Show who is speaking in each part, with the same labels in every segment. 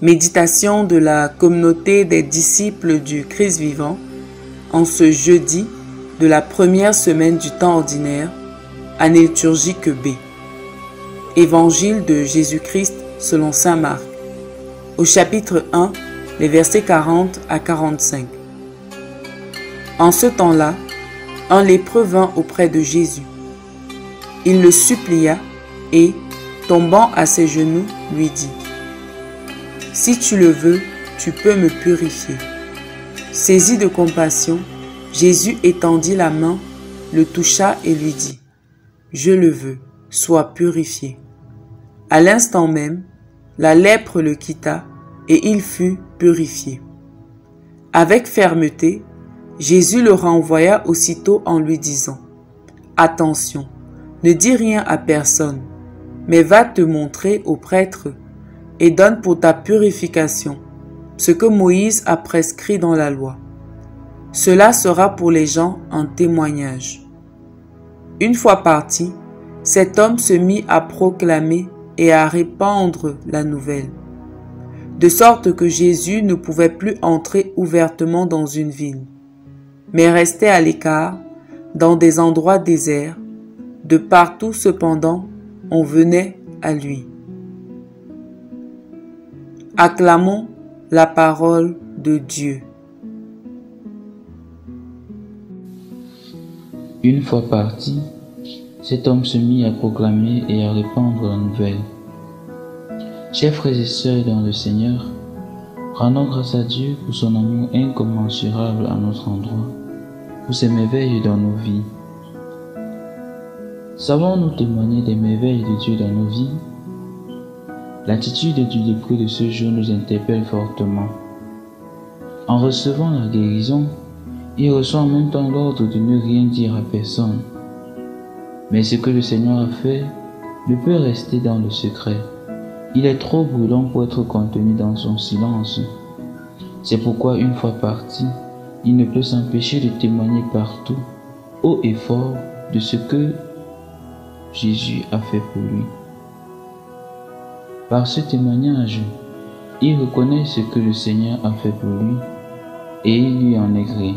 Speaker 1: Méditation de la communauté des disciples du Christ vivant en ce jeudi de la première semaine du temps ordinaire, année liturgique B. Évangile de Jésus-Christ selon saint Marc. Au chapitre 1, les versets 40 à 45. En ce temps-là, un lépreux vint auprès de Jésus. Il le supplia et, tombant à ses genoux, lui dit : « Si tu le veux, tu peux me purifier. » Saisi de compassion, Jésus étendit la main, le toucha et lui dit : « Je le veux, sois purifié. » À l'instant même, la lèpre le quitta et il fut purifié. Avec fermeté, Jésus le renvoya aussitôt en lui disant : « Attention, ne dis rien à personne, mais va te montrer au prêtre et donne pour ta purification ce que Moïse a prescrit dans la loi. Cela sera pour les gens un témoignage. » Une fois parti, cet homme se mit à proclamer et à répandre la nouvelle, de sorte que Jésus ne pouvait plus entrer ouvertement dans une ville, mais restait à l'écart, dans des endroits déserts. De partout cependant, on venait à lui. Acclamons la parole de Dieu.
Speaker 2: Une fois parti, cet homme se mit à proclamer et à répandre la nouvelle. Chers frères et sœurs dans le Seigneur, rendons grâce à Dieu pour son amour incommensurable à notre endroit, pour ses merveilles dans nos vies. Savons-nous témoigner des merveilles de Dieu dans nos vies? L'attitude du lépreux de ce jour nous interpelle fortement. En recevant la guérison, il reçoit en même temps l'ordre de ne rien dire à personne. Mais ce que le Seigneur a fait ne peut rester dans le secret. Il est trop brûlant pour être contenu dans son silence. C'est pourquoi, une fois parti, il ne peut s'empêcher de témoigner partout, haut et fort, de ce que Jésus a fait pour lui. Par ce témoignage, il reconnaît ce que le Seigneur a fait pour lui et il lui en est gré.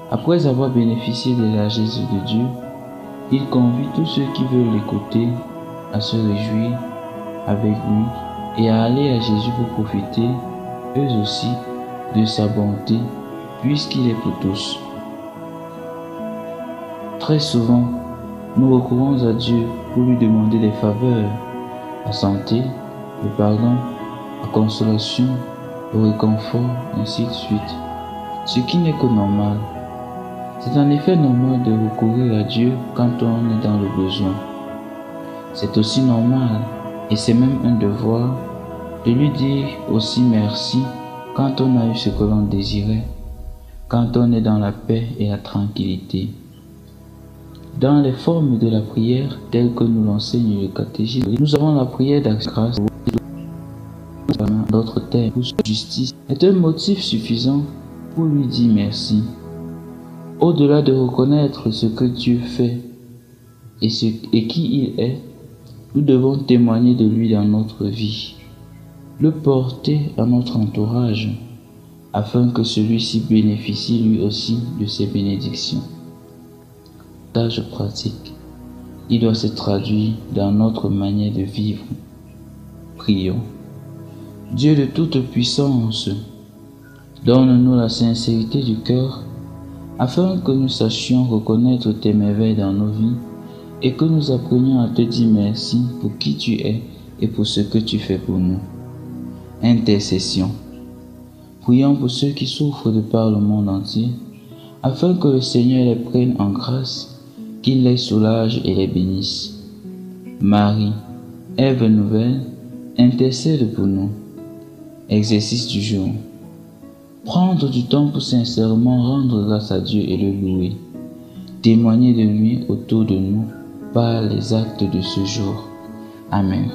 Speaker 2: Après avoir bénéficié des largesses de Dieu, il convie tous ceux qui veulent l'écouter à se réjouir avec lui et à aller à Jésus pour profiter, eux aussi, de sa bonté, puisqu'il est pour tous. Très souvent, nous recourons à Dieu pour lui demander des faveurs, la santé, le pardon, la consolation, le réconfort, ainsi de suite. Ce qui n'est que normal. C'est en effet normal de recourir à Dieu quand on est dans le besoin. C'est aussi normal, et c'est même un devoir, de lui dire aussi merci quand on a eu ce que l'on désirait, quand on est dans la paix et la tranquillité. Dans les formes de la prière telles que nous l'enseigne le catéchisme, nous avons la prière d'action grâce, d'autres termes, justice, est un motif suffisant pour lui dire merci. Au-delà de reconnaître ce que Dieu fait et qui il est, nous devons témoigner de lui dans notre vie, le porter à notre entourage, afin que celui-ci bénéficie lui aussi de ses bénédictions. Tâche pratique, il doit se traduire dans notre manière de vivre. Prions. Dieu de toute puissance, donne-nous la sincérité du cœur, afin que nous sachions reconnaître tes merveilles dans nos vies et que nous apprenions à te dire merci pour qui tu es et pour ce que tu fais pour nous. Intercession. Prions pour ceux qui souffrent de par le monde entier, afin que le Seigneur les prenne en grâce, qu'il les soulage et les bénisse. Marie, Ève nouvelle, intercède pour nous. Exercice du jour. Prendre du temps pour sincèrement rendre grâce à Dieu et le louer. Témoigner de lui autour de nous par les actes de ce jour. Amen.